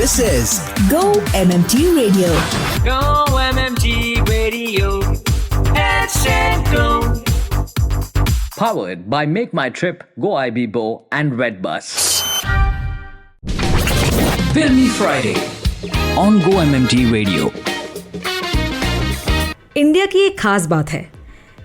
This is Go MMT Radio. Go MMT Radio. Let's go. Powered by Make My Trip, Go IBBO and Redbus. Filmy Friday on Go MMT Radio. India की एक खास बात है,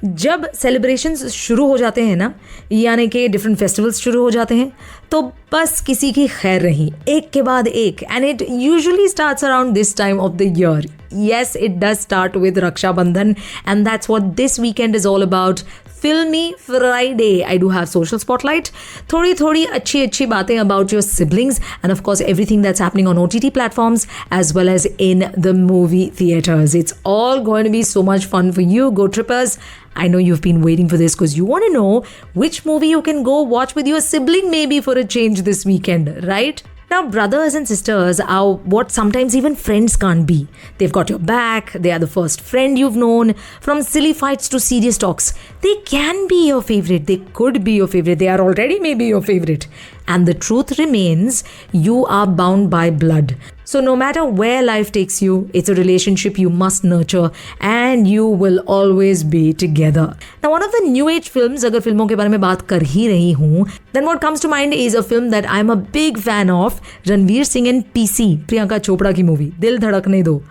जब celebrations शुरू हो जाते हैं ना, यानी कि डिफरेंट फेस्टिवल्स शुरू हो जाते हैं, तो बस किसी की खैर नहीं, एक के बाद एक. And it usually starts around this time of the year. Yes, it does start with Raksha Bandhan, and that's what this weekend is all about. Filmy Friday. I do have social spotlight, थोड़ी अच्छी बातें about your siblings, and of course everything that's happening on OTT platforms as well as in the movie theaters. It's all going to be so much fun for you, Go Trippers. I know you've been waiting for this because you want to know which movie you can go watch with your sibling maybe for a change this weekend, right? Now, brothers and sisters are what sometimes even friends can't be. They've got your back. They are the first friend you've known. From silly fights to serious talks, they can be your favorite. They could be your favorite. They are already maybe your favorite. And the truth remains, you are bound by blood. So no matter where life takes you, it's a relationship you must nurture and you will always be together. Now, one of the new age films, अगर फिल्मों के बारे में बात कर ही रही हूँ, then what comes to mind is a film that I'm a big fan of, Ranveer Singh and PC, Priyanka Chopra की मूवी, दिल धड़कने दो.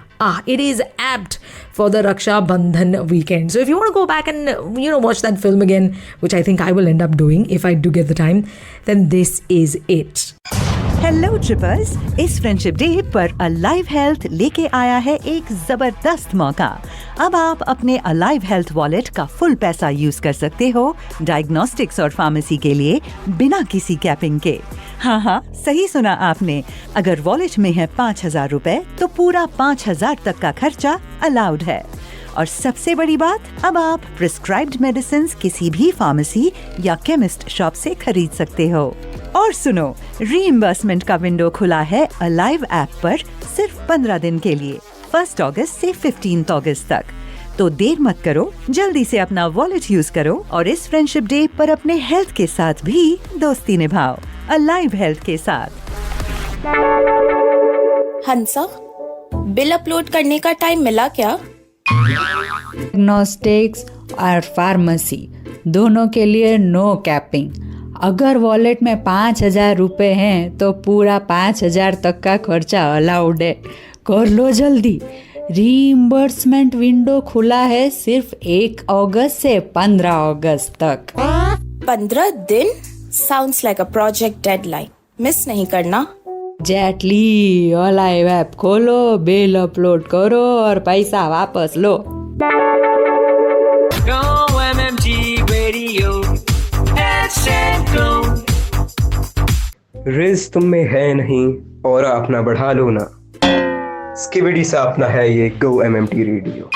It is apt for the Raksha Bandhan weekend. So if you want to go back and, watch that film again, which I think I will end up doing if I do get the time, then this is it. Hello trippers, इस friendship day पर Alive Health लेके आया है एक जबरदस्त मौका. अब आप अपने अलाइव हेल्थ वॉलेट का फुल पैसा यूज कर सकते हो डायग्नोस्टिक्स और फार्मेसी के लिए बिना किसी कैपिंग के. हाँ, सही सुना आपने. अगर वॉलेट में है 5,000 रुपए तो पूरा 5,000 तक का खर्चा अलाउड है. और सबसे बड़ी बात, अब आप प्रिस्क्राइब्ड मेडिसिन किसी भी फार्मेसी या केमिस्ट शॉप से खरीद सकते हो. और सुनो, रीइंबर्समेंट का विंडो खुला है अलाइव ऐप पर सिर्फ 15 दिन के लिए, 1 अगस्त से 15 अगस्त तक. तो देर मत करो, जल्दी से अपना वॉलेट यूज करो और इस फ्रेंडशिप डे पर अपने हेल्थ के साथ भी दोस्ती निभाओ, अलाइव हेल्थ के साथ. हंसा, बिल अपलोड करने का टाइम मिला क्या? डायग्नोस्टिक्स और फार्मेसी दोनों के लिए नो कैपिंग. अगर वॉलेट में 5,000 रुपए हैं तो पूरा 5,000 तक का खर्चा अलाउड है. कर लो जल्दी, रीइंबर्समेंट विंडो खुला है सिर्फ 1 अगस्त से 15 अगस्त तक. 15 दिन? Sounds like a project deadline. Miss नहीं करना. जेटली अलाइव ऐप खोलो, बिल अपलोड करो और पैसा वापस लो. Go MMT Radio. Let's go. Ridge तुम में है नहीं और अपना बढ़ा लो ना. स्किबिडी सा अपना है ये Go MMT रेडियो.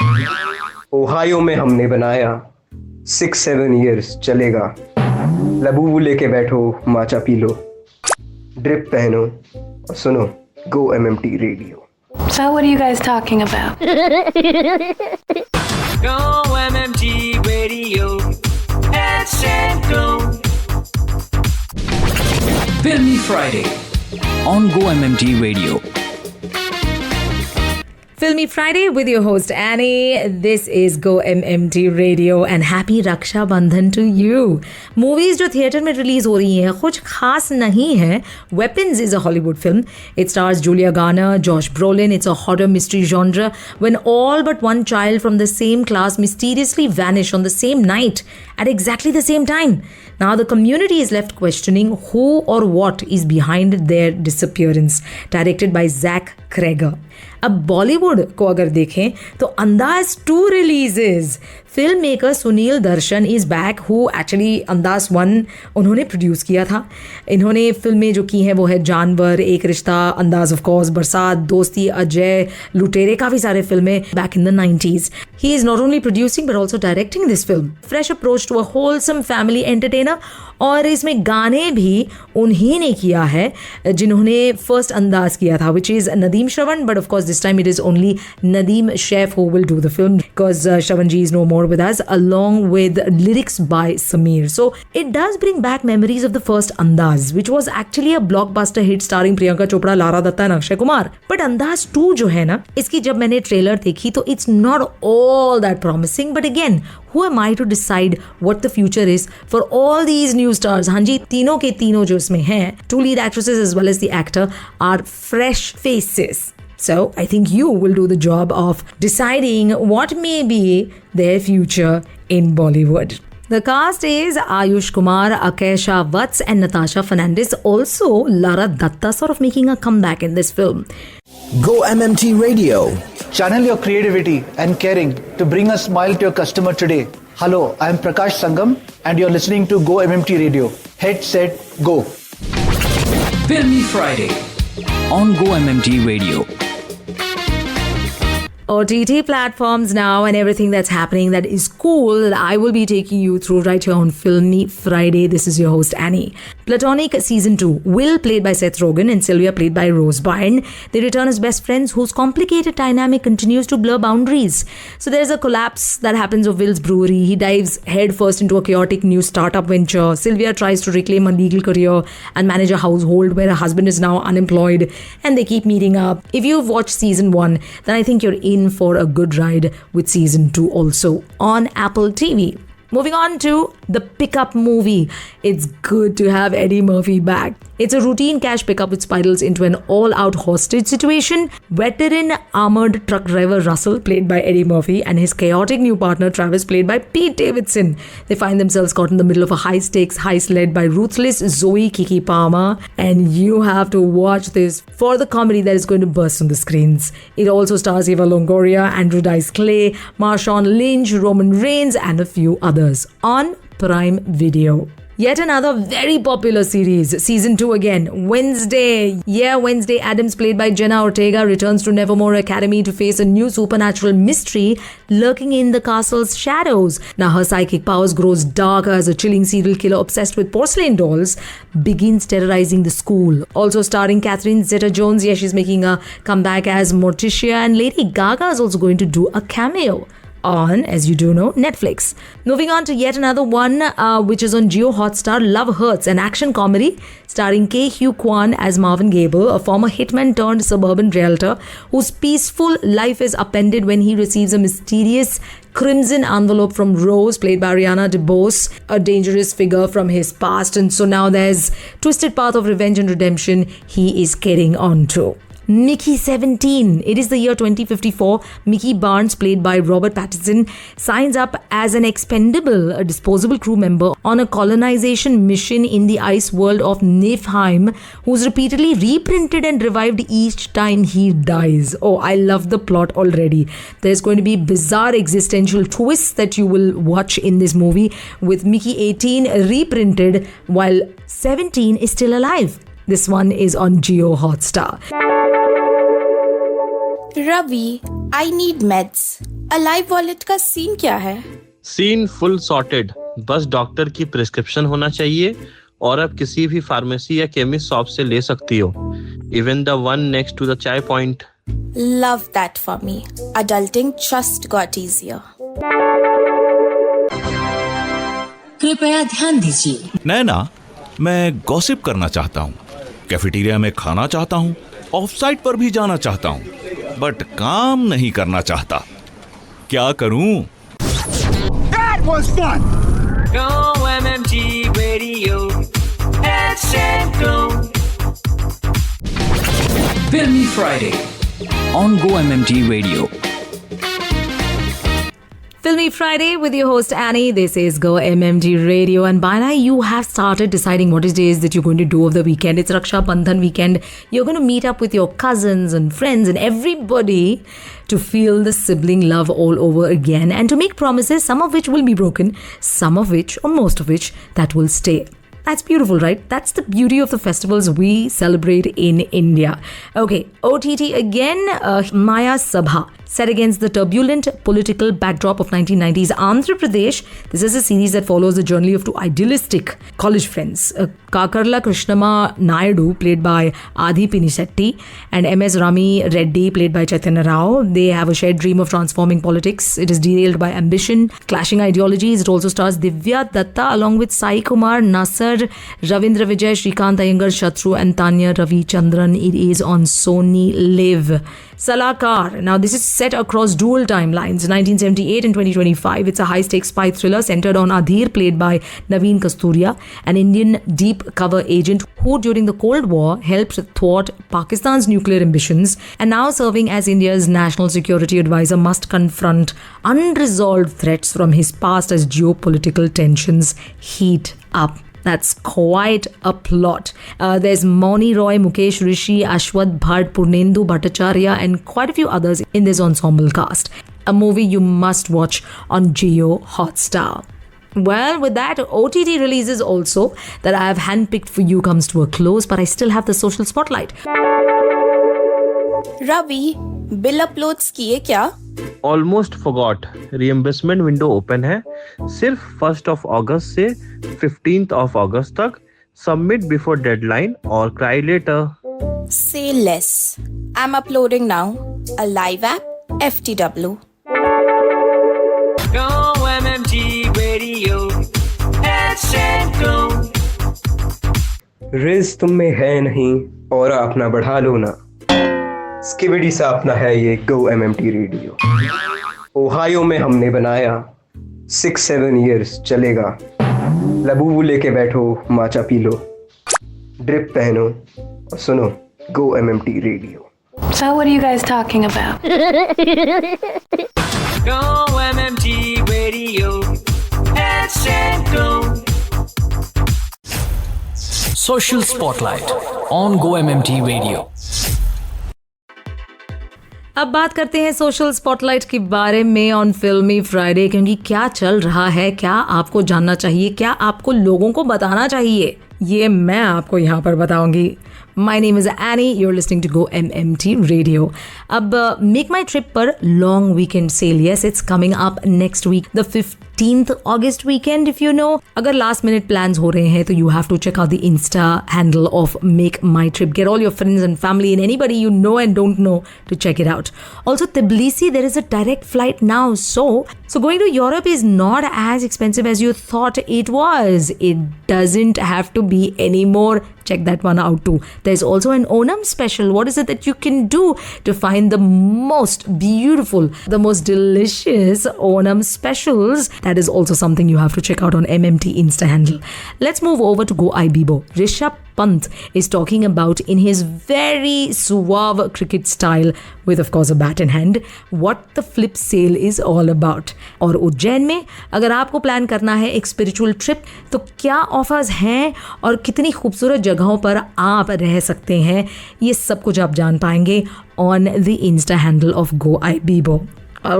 ओहायो में हमने बनाया, 6-7 years चलेगा. लबूबू लेके बैठो, माचा पी लो, ड्रिप पहनो और सुनो Go MMT radio. So what are you guys talking about? Go MMT Radio. Let's go. Filmy Friday on Go MMT Radio. Filmy Friday with your host Annie. This is Go MMT Radio and happy Raksha Bandhan to you. Movies जो theatre में release हो रही हैं कुछ खास नहीं है. Weapons is a Hollywood film. It stars Julia Garner, Josh Brolin. It's a horror mystery genre when all but one child from the same class mysteriously vanish on the same night at exactly the same time. Now the community is left questioning who or what is behind their disappearance. Directed by Zach Cregger. अब बॉलीवुड को अगर देखें तो अंदाज 2 releases. Film maker Sunil Darshan is back, who actually अंदाज 1 उन्होंने produce किया था. इन्होंने फिल्में जो की हैं वो है जानवर, एक रिश्ता, अंदाज ऑफ कोर्स, बरसात, दोस्ती, अजय, लुटेरे, काफ़ी सारे फिल्में back in the 90s. He is not only producing but also directing this film. Fresh approach to a wholesome family entertainer. और इसमें गाने भी उन्हीं ने किया है जिन्होंने फर्स्ट अंदाज किया था, which is Nadeem Shravan. But of course this time it is only Nadeem शेफ who will do the film because Shravan ji is no more more with us, along with lyrics by Sameer. So it does bring back memories of the first Andaz, which was actually a blockbuster hit starring Priyanka Chopra, Lara Datta and Akshay Kumar. But Andaz 2 जो है ना, इसकी जब मैंने trailer देखी तो it's not all that promising. But again, who am I to decide what the future is for all these new stars? हाँ जी, तीनों के तीनों जो इसमें हैं, 2 lead actresses as well as the actor, are fresh faces. So I think you will do the job of deciding what may be their future in Bollywood. The cast is Ayush Kumar, Akesha Vats and Natasha Fernandez. Also, Lara Datta sort of making a comeback in this film. Go MMT Radio. Channel your creativity and caring to bring a smile to your customer today. Hello, I am Prakash Sangam and you're listening to Go MMT Radio. Head, set, go. Filmy Friday on Go MMT Radio. OTT platforms now and everything that's happening that is cool that I will be taking you through right here on Filmy Friday. This is your host Annie. Platonic Season 2. Will played by Seth Rogen and Sylvia played by Rose Byrne. They return as best friends whose complicated dynamic continues to blur boundaries. So there's a collapse that happens of Will's brewery. He dives headfirst into a chaotic new startup venture. Sylvia tries to reclaim a legal career and manage a household where her husband is now unemployed and they keep meeting up. If you've watched Season 1, then I think you're in for a good ride with Season 2 also on Apple TV. Moving on to the pickup movie. It's good to have Eddie Murphy back. It's a routine cash pickup which spirals into an all-out hostage situation. Veteran armored truck driver Russell, played by Eddie Murphy, and his chaotic new partner Travis, played by Pete Davidson. They find themselves caught in the middle of a high-stakes heist led by ruthless Zoe Kiki Palmer. And you have to watch this for the comedy that is going to burst on the screens. It also stars Eva Longoria, Andrew Dice Clay, Marshawn Lynch, Roman Reigns, and a few others on Prime Video. Yet another very popular series, Season 2 again, Wednesday. Yeah, Wednesday Addams, played by Jenna Ortega, returns to Nevermore Academy to face a new supernatural mystery lurking in the castle's shadows. Now her psychic powers grows darker as a chilling serial killer obsessed with porcelain dolls begins terrorizing the school. Also starring Catherine Zeta-Jones, yeah, she's making a comeback as Morticia, and Lady Gaga is also going to do a cameo on, as you do know, Netflix. Moving on to yet another one, which is on Jio Hotstar, Love Hurts, an action comedy starring Ke Huy Quan as Marvin Gable, a former hitman turned suburban realtor whose peaceful life is upended when he receives a mysterious crimson envelope from Rose, played by Ariana DeBose, a dangerous figure from his past. And so now there's twisted path of revenge and redemption he is getting onto. Mickey 17. It is the year 2054. Mickey Barnes, played by Robert Pattinson, signs up as an expendable, a disposable crew member on a colonization mission in the ice world of Niflheim, who's repeatedly reprinted and revived each time he dies. Oh, I love the plot already. There's going to be bizarre existential twists that you will watch in this movie, with Mickey 18 reprinted while 17 is still alive. This one is on Jio Hotstar. Ravi, I need meds. Alive Wallet का scene क्या है? Scene full sorted, बस doctor की prescription होना चाहिए और अब किसी भी फार्मेसी या केमिस्ट शॉप से ले सकती हो. Even the one next to the chai point. Love that for me. Adulting just got easier. कृपया ध्यान दीजिए. नैना, मैं गॉसिप करना चाहता हूँ, कैफेटेरिया में खाना चाहता हूँ, ऑफ साइट पर भी जाना चाहता हूँ, बट काम नहीं करना चाहता. क्या करूं? That was fun. Go MMT Radio. Let's go. Filmy Friday on Go MMT Radio. Filmy Friday with your host Annie. This is Go MMT Radio, and by now you have started deciding what it is that you're going to do over the weekend. It's Raksha Bandhan weekend. You're going to meet up with your cousins and friends and everybody to feel the sibling love all over again and to make promises, some of which will be broken, some of which, or most of which, that will stay. That's beautiful, right? That's the beauty of the festivals we celebrate in India. Okay, OTT again, Maya Sabha. set against the turbulent political backdrop of 1990s Andhra Pradesh. This is a series that follows the journey of two idealistic college friends, Kakarla Krishnama Naidu, played by Adhi Pinisetti, and MS Rami Reddy, played by Chaitanya Rao. They have a shared dream of transforming politics. It is derailed by ambition, clashing ideologies. It also stars Divya Datta along with Sai Kumar, Nasser, Ravindra Vijay, Shrikant Iyengar, Shatru, and Tanya Ravi Chandran. It is on Sony Live. Salakar. Now, this is set across dual timelines, 1978 and 2025. It's a high-stakes spy thriller centered on Adhir, played by Naveen Kasturia, an Indian deep cover agent who, during the Cold War, helped thwart Pakistan's nuclear ambitions, and now serving as India's national security advisor, must confront unresolved threats from his past as geopolitical tensions heat up. That's quite a plot. There's Mauni Roy, Mukesh Rishi, Ashwath Bhatt, Purnendu Bhattacharya, and quite a few others in this ensemble cast. A movie you must watch on Jio Hotstar. Well, with that, OTT releases also that I have handpicked for you comes to a close, but I still have the social spotlight. Ravi, bill uploads किए क्या? Almost forgot. Reimbursement window open है सिर्फ 1 अगस्त से 15 अगस्त तक. Submit before deadline और cry later. Say less. I'm uploading now. A live app, FTW. Go MMT Radio. Let's go. Ridge तुम में है नहीं और अपना बढ़ा लो ना. स्किबिडी सा अपना है ये गो एमएमटी रेडियो. ओहायो में हमने बनाया, 6-7 years चलेगा. लबूबू लेके बैठो, माचा पी लो, ड्रिप पहनो और सुनो go MMT radio. So what are you guys talking about? Go MMT Radio. Let's go. Social Spotlight on Go MMT Radio. अब बात करते हैं सोशल स्पॉटलाइट के बारे में ऑन फिल्मी फ्राइडे, क्योंकि क्या चल रहा है, क्या आपको जानना चाहिए, क्या आपको लोगों को बताना चाहिए, ये मैं आपको यहाँ पर बताऊंगी. My name is Annie, you are listening to go MMT radio. अब मेक माई ट्रिप पर long weekend sale, yes it's coming up next week, the 15th August weekend. If you know, अगर last minute plans हो रहे हैं तो you have to check out the Insta handle of Make My Trip. Get all your friends and family and anybody you know and don't know to check it out. Also, Tbilisi, there is a direct flight now. So going to Europe is not as expensive as you thought it was. It doesn't have to be anymore. Check that one out too. There's also an Onam special. What is it that you can do to find the most beautiful, the most delicious Onam specials? That is also something you have to check out on MMT Insta handle. Let's move over to Go Ibibo. Rishabh Pant is talking about, in his very suave cricket style, with of course a bat in hand, what the flip sale is all about. और उज्जैन में अगर आपको plan करना है एक spiritual trip, तो क्या offers हैं और कितनी खूबसूरत जगहों पर आप रह सकते हैं, ये सब कुछ आप जान पाएंगे on the Insta handle of Go Ibibo.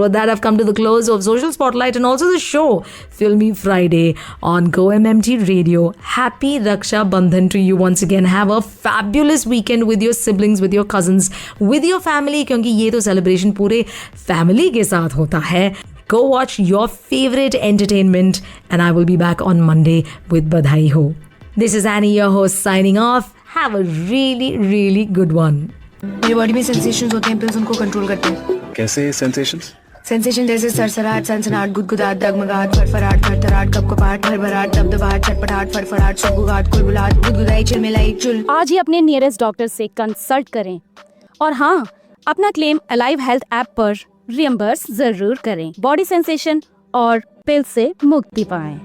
With that, I've come to the close of Social Spotlight and also the show Filmy Friday on Go MMT Radio. Happy Raksha Bandhan to you once again. Have a fabulous weekend with your siblings, with your cousins, with your family, क्योंकि ये तो celebration पूरे family के साथ होता है. Go watch your favorite entertainment and I will be back on Monday with Badhai Ho. This is Annie, your host, signing off. Have a really, really good one. मेरी body में sensations होते हैं, pills उनको control करते हैं. कैसे sensations? Sensation जैसे सरसराहट, सनसनाहट, गुदगुदाहट, डगमगाहट, फरफराहट, थरथराहट, कपकपाहट, भरभराहट, दबदबाहट, चटपटाहट, फरफराहट, सुगबुगाहट, कुलबुलाहट, गुदगुदाई, चिलमिलाई, चुल. आज ही अपने नियरेस्ट डॉक्टर से कंसल्ट करें और हाँ, अपना क्लेम अलाइव हेल्थ ऐप पर रियम्बर्स जरूर करें. बॉडी सेंसेशन और पिल से मुक्ति पाएं.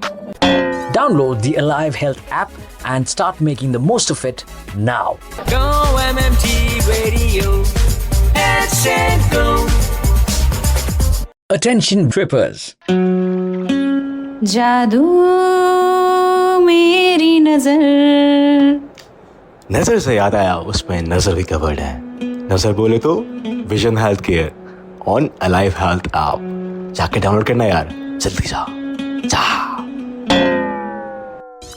Download the Alive Health app and start making the most of it now. Go MMT Radio. Let's go. Attention trippers. जादू मेरी नजर. नजर से याद आया, उसमें नजर भी कवर्ड है. नजर बोले तो vision health care on alive health app. जाके डाउनलोड करना यार, जल्दी जा.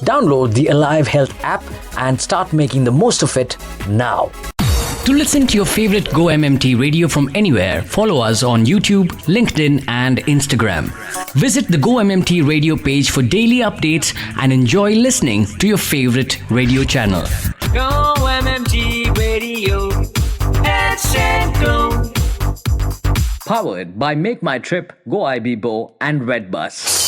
Download the Alive Health app and start making the most of it now. To listen to your favorite Go MMT radio from anywhere, follow us on YouTube, LinkedIn, and Instagram. Visit the Go MMT radio page for daily updates and enjoy listening to your favorite radio channel. Go MMT Radio. Head, set, go. Powered by Make My Trip, Go IB Bo, and Redbus.